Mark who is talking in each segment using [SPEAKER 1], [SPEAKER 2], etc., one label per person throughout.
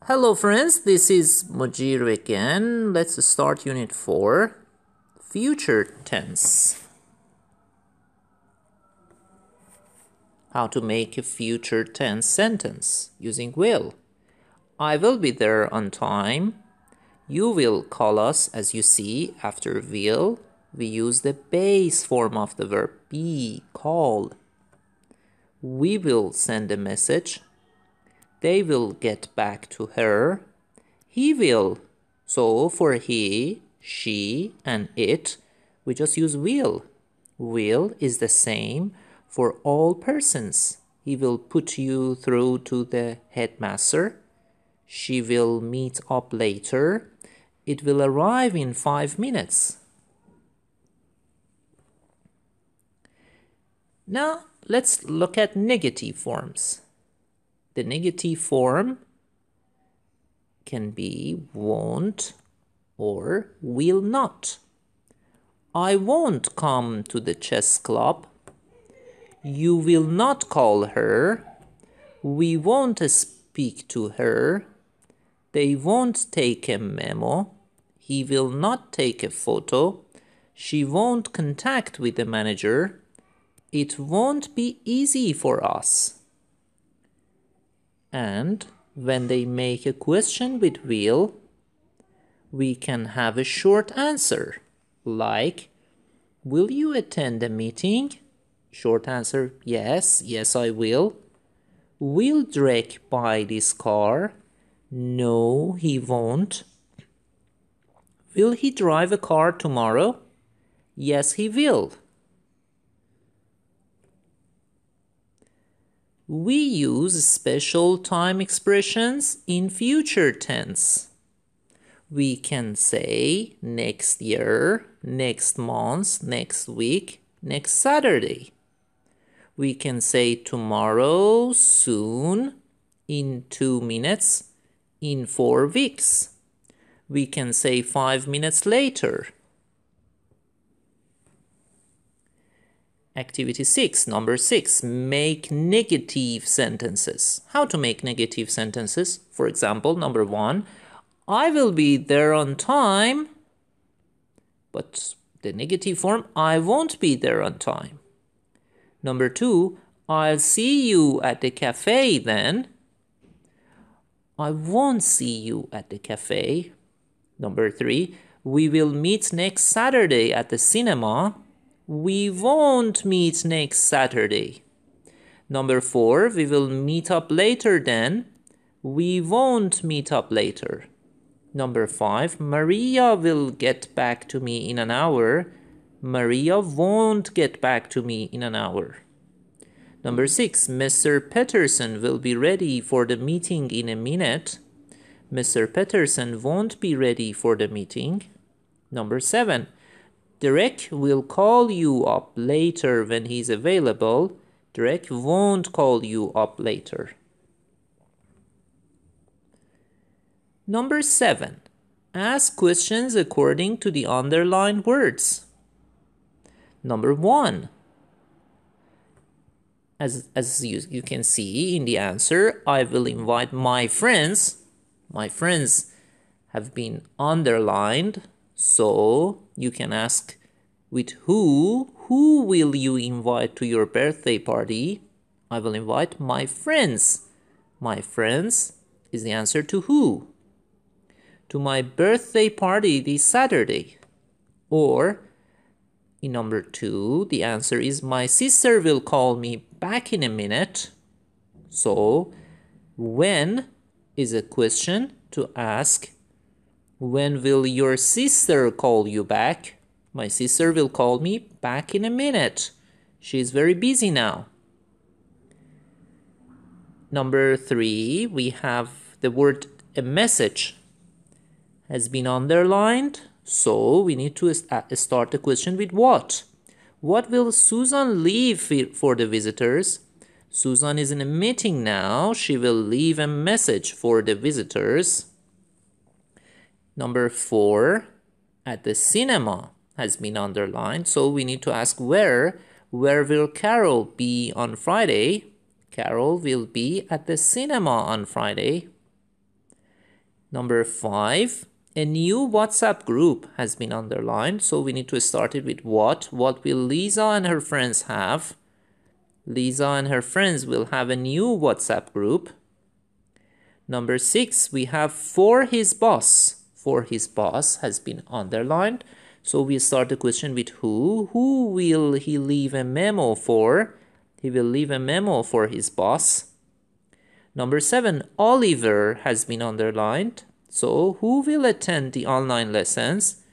[SPEAKER 1] Hello friends, this is Mujir again. Let's start Unit 4, Future Tense. How to make a future tense sentence using will. I will be there on time. You will call us. As you see, after will, we use the base form of the verb be, call. We will send a message. They will get back to her. He will. So for he, she, and it, we just use will. Will is the same for all persons. He will put you through to the headmaster. She will meet up later. It will arrive in 5 minutes. Now let's look at negative forms. The negative form can be won't or will not. I won't come to the chess club. You will not call her. We won't speak to her. They won't take a memo. He will not take a photo. She won't contact with the manager. It won't be easy for us. And when they make a question with will, we can have a short answer like, will you attend the meeting? Short answer, yes, yes I will. Will Drake buy this car? No, he won't. Will he drive a car tomorrow? Yes, he will. We use special time expressions in future tense. We can say next year, next month, next week, next Saturday. We can say tomorrow, soon, in 2 minutes, in 4 weeks. We can say 5 minutes later. Activity 6, number 6, make negative sentences. How to make negative sentences? For example, number 1, I will be there on time, but the negative form, I won't be there on time. Number 2, I'll see you at the cafe then. I won't see you at the cafe. Number 3, we will meet next Saturday at the cinema. We won't meet next Saturday. Number 4, we will meet up later then. We won't meet up later. Number 5, Maria will get back to me in an hour. Maria won't get back to me in an hour. Number 6, Mr. Peterson will be ready for the meeting in a minute. Mr. Peterson won't be ready for the meeting. Number 7, Derek will call you up later when he's available. Derek won't call you up later. Number 7. Ask questions according to the underlined words. Number 1. As you can see in the answer, I will invite my friends. My friends have been underlined. So you can ask with who will you invite to your birthday party? I will invite my friends. My friends is the answer to who? To my birthday party this Saturday. Or in number 2, the answer is my sister will call me back in a minute. So when is a question to ask. When will your sister call you back? My sister will call me back in a minute. She's very busy now. Number 3, we have the word a message has been underlined. So we need to start the question with what? What will Susan leave for the visitors? Susan is in a meeting now. She will leave a message for the visitors. Number 4, at the cinema has been underlined. So we need to ask where. Where will Carol be on Friday? Carol will be at the cinema on Friday. Number 5, a new WhatsApp group has been underlined. So we need to start it with what? What will Lisa and her friends have? Lisa and her friends will have a new WhatsApp group. Number 6, we have for his boss. For his boss has been underlined. So we start the question with who. Who will he leave a memo for? He will leave a memo for his boss. Number 7, Oliver has been underlined. So who will attend the online lessons?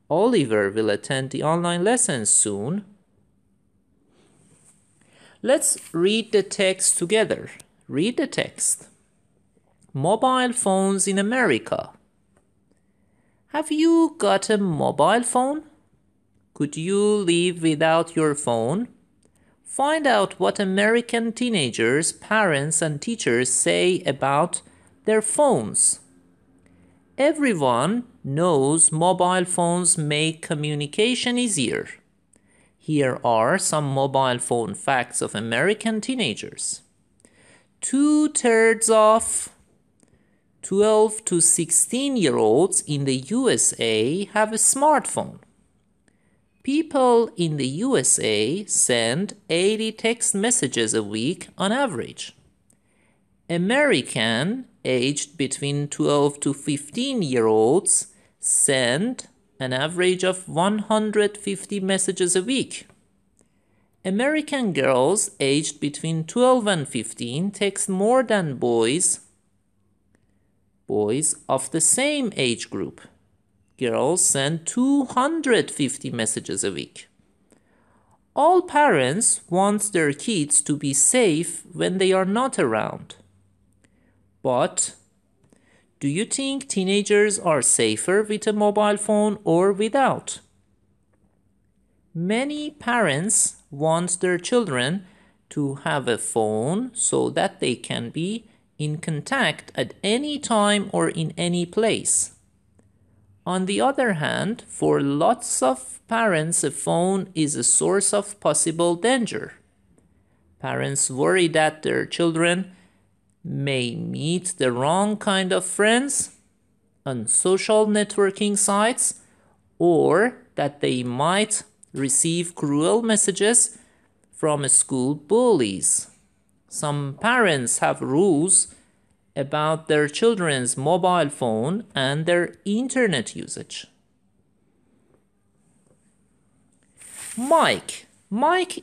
[SPEAKER 1] Oliver will attend the online lessons soon. Let's read the text together. Read the text. Mobile phones in America. Have you got a mobile phone? Could you live without your phone? Find out what American teenagers, parents, and teachers say about their phones. Everyone knows mobile phones make communication easier. Here are some mobile phone facts of American teenagers. 2/3 of 12 to 16-year-olds in the USA have a smartphone. People in the USA send 80 text messages a week on average. American aged between 12 to 15-year-olds send an average of 150 messages a week. American girls aged between 12 and 15 text more than boys of the same age group. Girls send 250 messages a week. All parents want their kids to be safe when they are not around. But do you think teenagers are safer with a mobile phone or without? Many parents want their children to have a phone so that they can be in contact at any time or in any place. On the other hand, for lots of parents, a phone is a source of possible danger. Parents worry that their children may meet the wrong kind of friends on social networking sites, or that they might receive cruel messages from school bullies. Some parents have rules about their children's mobile phone and their internet usage. Mike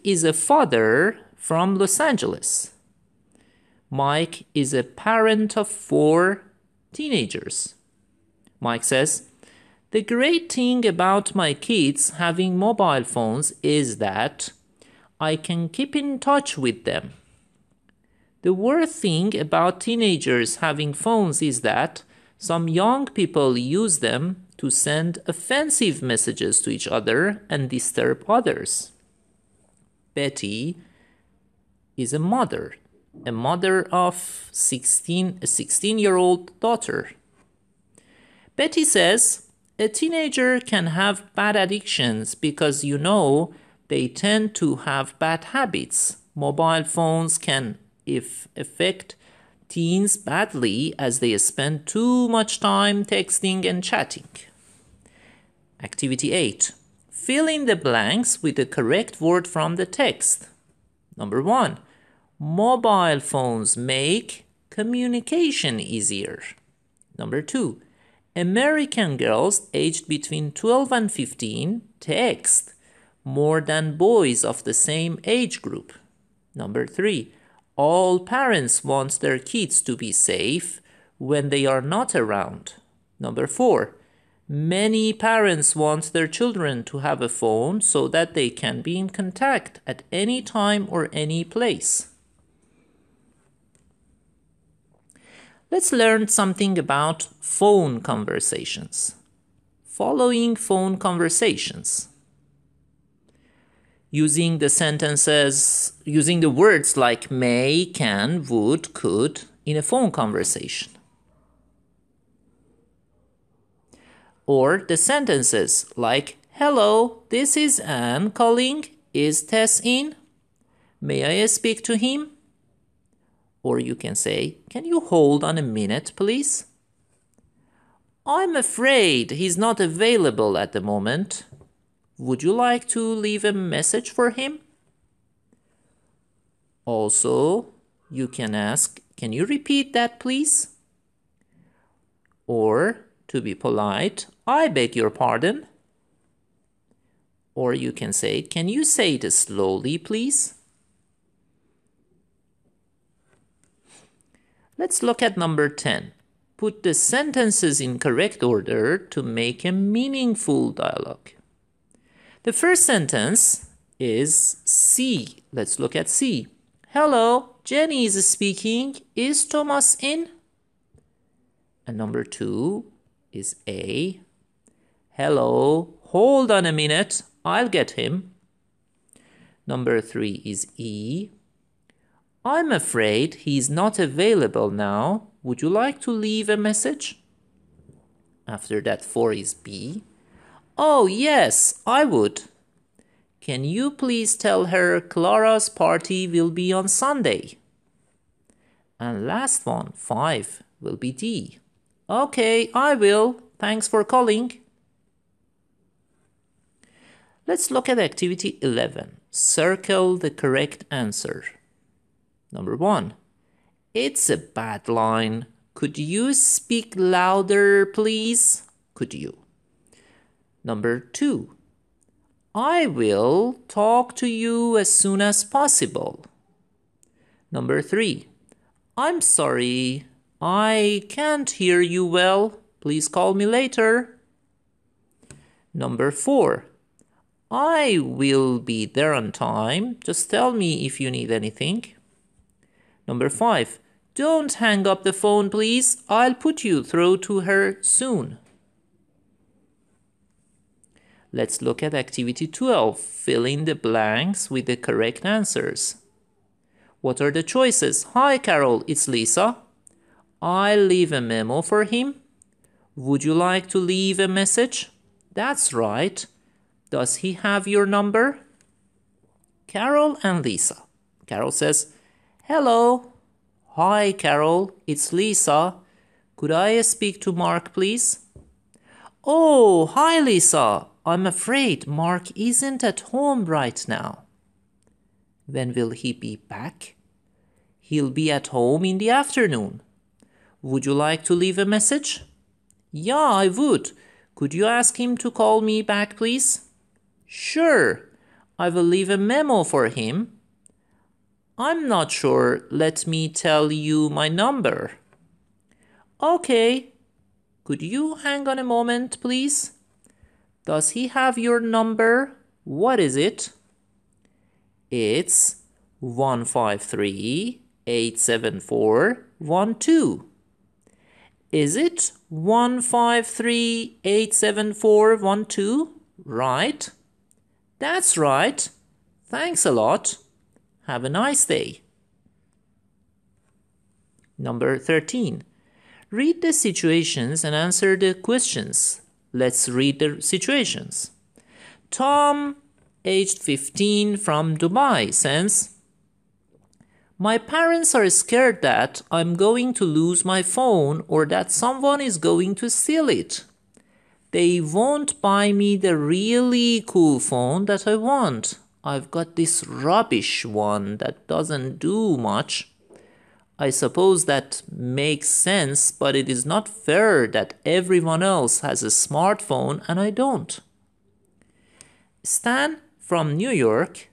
[SPEAKER 1] is a father from Los Angeles. Mike is a parent of 4 teenagers. Mike says, "The great thing about my kids having mobile phones is that I can keep in touch with them. The worst thing about teenagers having phones is that some young people use them to send offensive messages to each other and disturb others." Betty is a mother of a 16-year-old daughter. Betty says, "A teenager can have bad addictions because they tend to have bad habits. Mobile phones can affect teens badly as they spend too much time texting and chatting." Activity 8. Fill in the blanks with the correct word from the text. Number 1. Mobile phones make communication easier. Number 2. American girls aged between 12 and 15 text more than boys of the same age group. Number 3. All parents want their kids to be safe when they are not around. Number 4. Many parents want their children to have a phone so that they can be in contact at any time or any place. Let's learn something about phone conversations. Following phone conversations. Using the words like may, can, would, could in a phone conversation. Or the sentences like, "Hello, this is Anne calling. Is Tess in? May I speak to him?" Or you can say, "Can you hold on a minute, please?" I'm afraid he's not available at the moment. Would you like to leave a message for him? Also, you can ask, can you repeat that, please? Or, to be polite, I beg your pardon. Or you can say, can you say it slowly, please? Let's look at number 10. Put the sentences in correct order to make a meaningful dialogue. The first sentence is C. Let's look at C. Hello, Jenny is speaking. Is Thomas in? And number 2 is A. Hello, hold on a minute. I'll get him. Number 3 is E. I'm afraid he's not available now. Would you like to leave a message? After that, 4 is B. Oh, yes, I would. Can you please tell her Clara's party will be on Sunday? And last one, 5, will be D. Okay, I will. Thanks for calling. Let's look at activity 11. Circle the correct answer. Number 1. It's a bad line. Could you speak louder, please? Could you? Number 2. I will talk to you as soon as possible. Number 3. I'm sorry, I can't hear you well. Please call me later. Number 4. I will be there on time. Just tell me if you need anything. Number 5. Don't hang up the phone, please. I'll put you through to her soon. Let's look at activity 12. Fill in the blanks with the correct answers. What are the choices? Hi, Carol, it's Lisa. I'll leave a memo for him. Would you like to leave a message? That's right. Does he have your number? Carol and Lisa. Carol says, hello. Hi, Carol, it's Lisa. Could I speak to Mark, please? Oh, hi, Lisa. I'm afraid Mark isn't at home right now. When will he be back? He'll be at home in the afternoon. Would you like to leave a message? Yeah, I would. Could you ask him to call me back, please? Sure. I will leave a memo for him. I'm not sure. Let me tell you my number. Okay. Could you hang on a moment, please? Does he have your number? What is it? It's 153-874-12. Is it 153-874-12? Right. That's right. Thanks a lot. Have a nice day. Number 13. Read the situations and answer the questions. Let's read the situations. Tom, aged 15, from Dubai, says, my parents are scared that I'm going to lose my phone or that someone is going to steal it. They won't buy me the really cool phone that I want. I've got this rubbish one that doesn't do much. I suppose that makes sense, but it is not fair that everyone else has a smartphone and I don't. Stan from New York,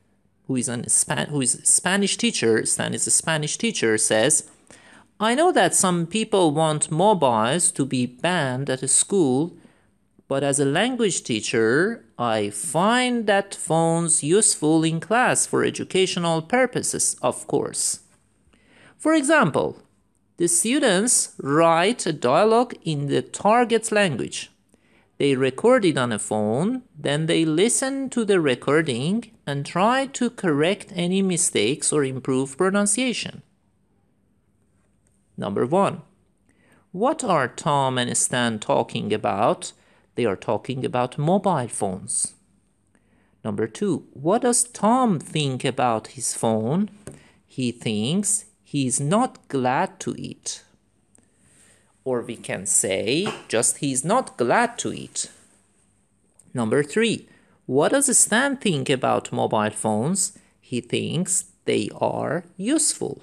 [SPEAKER 1] who is a Spanish teacher, Stan is a Spanish teacher, says, I know that some people want mobiles to be banned at a school, but as a language teacher, I find that phones useful in class for educational purposes, of course. For example, the students write a dialogue in the target language. They record it on a phone, then they listen to the recording and try to correct any mistakes or improve pronunciation. Number 1. What are Tom and Stan talking about? They are talking about mobile phones. Number 2. What does Tom think about his phone? He thinks he's not glad to eat. Or we can say just he's not glad to eat. Number 3. What does Stan think about mobile phones? He thinks they are useful.